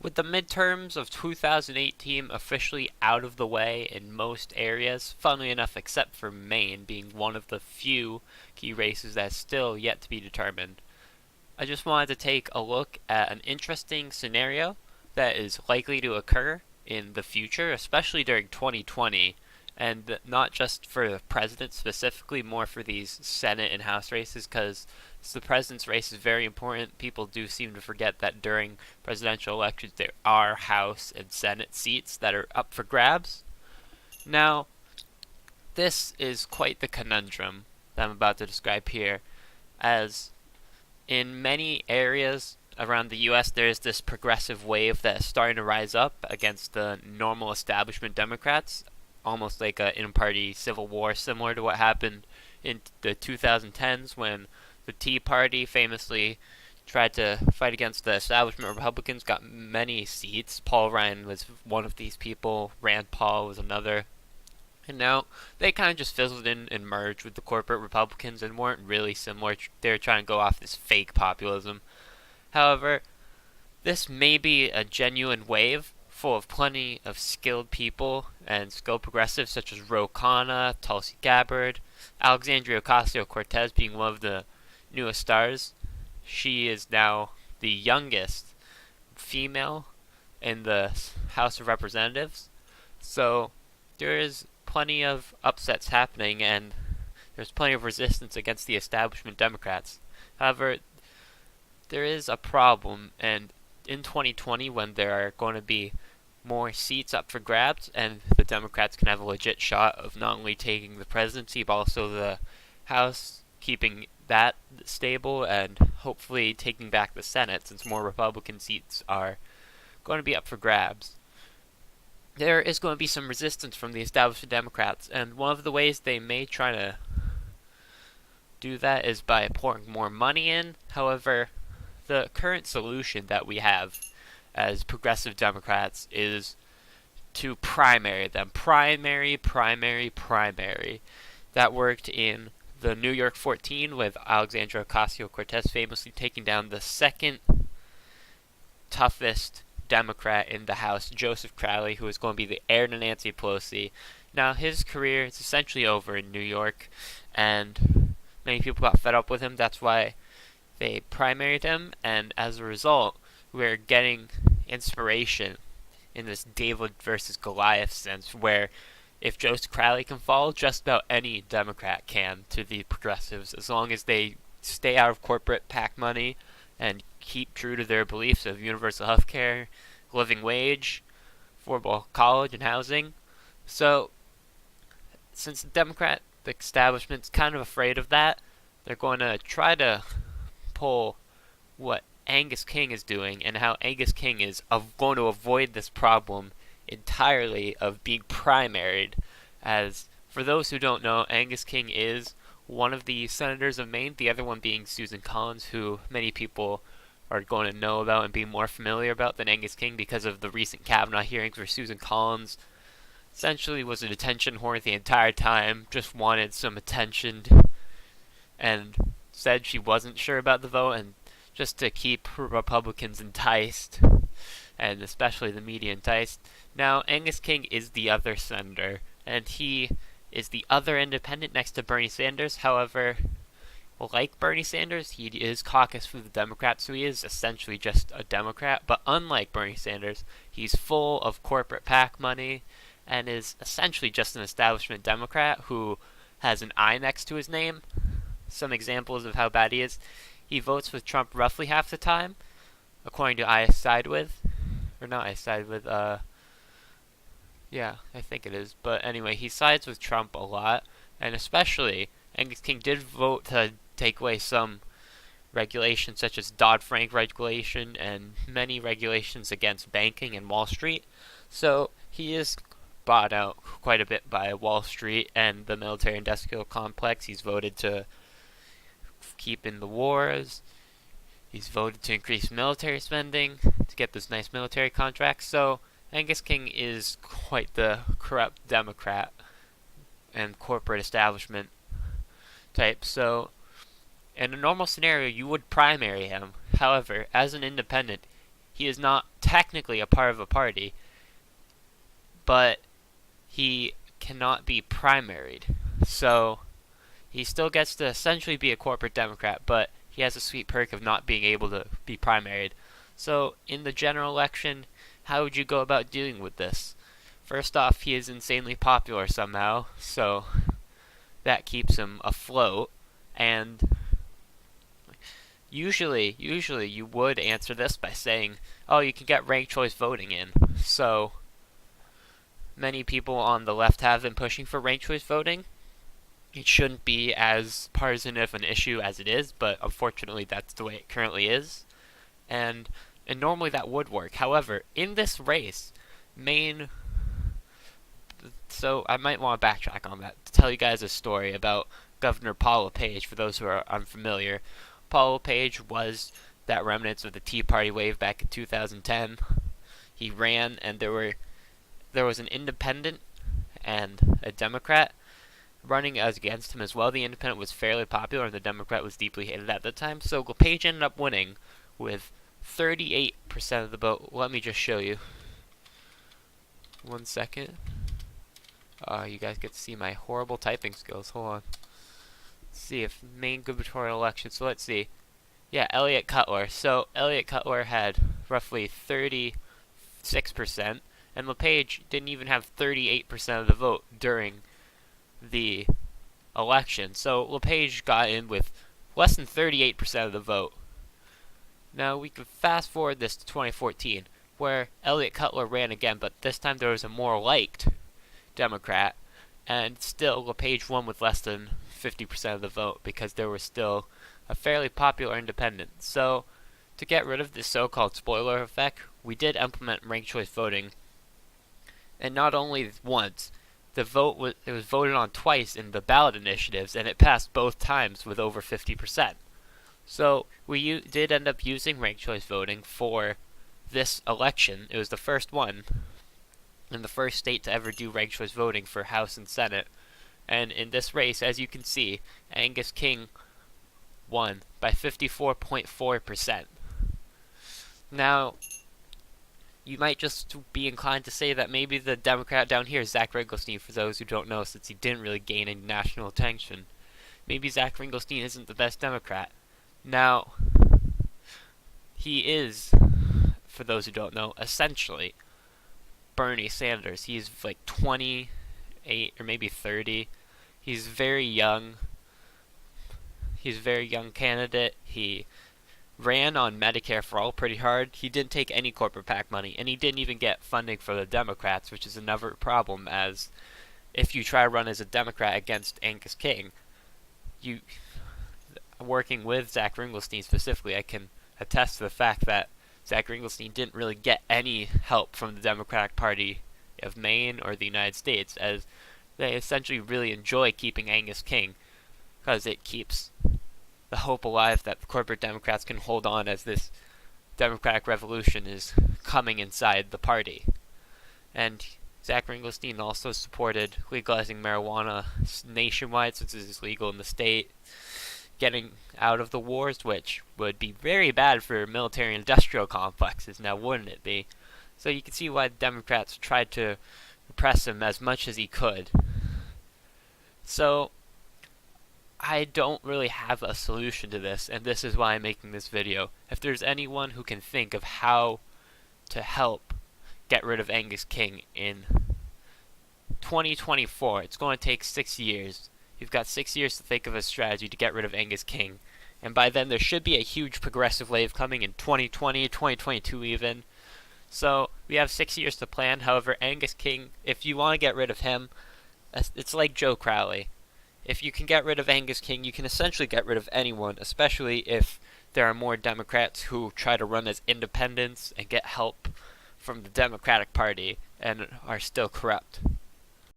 With the midterms of 2018 officially out of the way in most areas, funnily enough, except for Maine being one of the few key races that's still yet to be determined, I just wanted to take a look at an interesting scenario that is likely to occur in the future, especially during 2020, and not just for the president specifically, more for these Senate and House races, because the president's race is very important. People do seem to forget that during presidential elections there are House and Senate seats that are up for grabs. Now, this is quite the conundrum that I'm about to describe here, as in many areas around the US, there is this progressive wave that is starting to rise up against the normal establishment Democrats, almost like an in-party civil war, similar to what happened in the 2010s when the Tea Party famously tried to fight against the establishment Republicans, got many seats. Paul Ryan was one of these people, Rand Paul was another. And now they kind of just fizzled in and merged with the corporate Republicans and weren't really similar. They were trying to go off this fake populism. However, this may be a genuine wave full of plenty of skilled people and skilled progressives such as Ro Khanna, Tulsi Gabbard, Alexandria Ocasio-Cortez being one of the newest stars. She is now the youngest female in the House of Representatives. So there is plenty of upsets happening and there's plenty of resistance against the establishment Democrats. However, there is a problem, and in 2020 when there are going to be more seats up for grabs and the Democrats can have a legit shot of not only taking the presidency but also the House, keeping that stable, and hopefully taking back the Senate since more Republican seats are going to be up for grabs. There is going to be some resistance from the established Democrats, and one of the ways they may try to do that is by pouring more money in. However, the current solution that we have as progressive Democrats is to primary them. Primary. That worked in the New York 14 with Alexandria Ocasio-Cortez famously taking down the second toughest Democrat in the House, Joseph Crowley, who is going to be the heir to Nancy Pelosi. Now, his career is essentially over in New York, and many people got fed up with him. That's why they primaried him, and as a result, we're getting inspiration in this David versus Goliath sense, where if Joseph Crowley can fall, just about any Democrat can to the progressives, as long as they stay out of corporate PAC money and keep true to their beliefs of universal health care, living wage, affordable college and housing. So, since the Democrat establishment's kind of afraid of that, they're going to try to pull what Angus King is doing and how Angus King is going to avoid this problem entirely of being primaried. As for those who don't know, Angus King is one of the senators of Maine, the other one being Susan Collins, who many people are going to know about and be more familiar about than Angus King because of the recent Kavanaugh hearings where Susan Collins essentially was an attention whore the entire time, just wanted some attention and said she wasn't sure about the vote, and just to keep Republicans enticed, and especially the media enticed. Now, Angus King is the other senator, and he is the other independent next to Bernie Sanders. However, like Bernie Sanders, he is caucus for the Democrats, so he is essentially just a Democrat. But unlike Bernie Sanders, he's full of corporate PAC money and is essentially just an establishment Democrat who has an I next to his name. Some examples of how bad he is: he votes with Trump roughly half the time, according to I Side With. Or not I Side With, yeah, I think it is. But anyway, he sides with Trump a lot, and especially Angus King did vote to take away some regulations such as Dodd-Frank regulation and many regulations against banking and Wall Street. So he is bought out quite a bit by Wall Street and the military-industrial complex. He's voted to keep in the wars. He's voted to increase military spending to get those nice military contracts. So Angus King is quite the corrupt Democrat and corporate establishment type. So in a normal scenario, you would primary him. However, as an independent, he is not technically a part of a party, but he cannot be primaried. So he still gets to essentially be a corporate Democrat, but he has a sweet perk of not being able to be primaried. So in the general election, how would you go about dealing with this? First off, he is insanely popular somehow, so that keeps him afloat. And usually you would answer this by saying, oh, you can get ranked choice voting in. So many people on the left have been pushing for ranked choice voting. It shouldn't be as partisan of an issue as it is, but unfortunately that's the way it currently is. And normally that would work. However, in this race, so I might want to backtrack on that to tell you guys a story about Governor Paul LePage, for those who are unfamiliar. Paul LePage was that remnants of the Tea Party wave back in 2010. He ran, and there was an independent and a Democrat running against him as well. The independent was fairly popular, and the Democrat was deeply hated at the time. So LePage ended up winning with 38% of the vote. Let me just show you. 1 second. You guys get to see my horrible typing skills. Hold on. Let's see if Maine gubernatorial election. So let's see. Yeah, Elliott Cutler. So Elliott Cutler had roughly 36%, and LePage didn't even have 38% of the vote during the election. So LePage got in with less than 38% of the vote. Now we could fast forward this to 2014, where Elliott Cutler ran again, but this time there was a more liked Democrat, and still LePage won with less than 50% of the vote because there was still a fairly popular independent. So to get rid of this so-called spoiler effect, we did implement ranked choice voting, and not only once. It was voted on twice in the ballot initiatives, and it passed both times with over 50%. So we did end up using ranked choice voting for this election. It was the first one, and the first state to ever do ranked choice voting for House and Senate. And in this race, as you can see, Angus King won by 54.4%. Now, you might just be inclined to say that maybe the Democrat down here is Zach Ringelstein, for those who don't know, since he didn't really gain any national attention. Maybe Zach Ringelstein isn't the best Democrat. Now, he is, for those who don't know, essentially Bernie Sanders. He's like 28 or maybe 30. He's very young. He's a very young candidate. He ran on Medicare for All pretty hard. He didn't take any corporate PAC money, and he didn't even get funding for the Democrats, which is another problem, as if you try to run as a Democrat against Angus King, working with Zach Ringelstein specifically, I can attest to the fact that Zach Ringelstein didn't really get any help from the Democratic Party of Maine or the United States, as they essentially really enjoy keeping Angus King, because it keeps the hope alive that the corporate Democrats can hold on as this Democratic revolution is coming inside the party. And Zach Ringelstein also supported legalizing marijuana nationwide, since it is legal in the state, getting out of the wars, which would be very bad for military-industrial complexes, now wouldn't it be? So you can see why the Democrats tried to repress him as much as he could. So I don't really have a solution to this, and this is why I'm making this video. If there's anyone who can think of how to help get rid of Angus King in 2024, it's going to take 6 years. You've got 6 years to think of a strategy to get rid of Angus King, and by then there should be a huge progressive wave coming in 2020, 2022 even. So we have 6 years to plan. However, Angus King, if you want to get rid of him, it's like Joe Crowley. If you can get rid of Angus King, you can essentially get rid of anyone, especially if there are more Democrats who try to run as independents and get help from the Democratic Party and are still corrupt.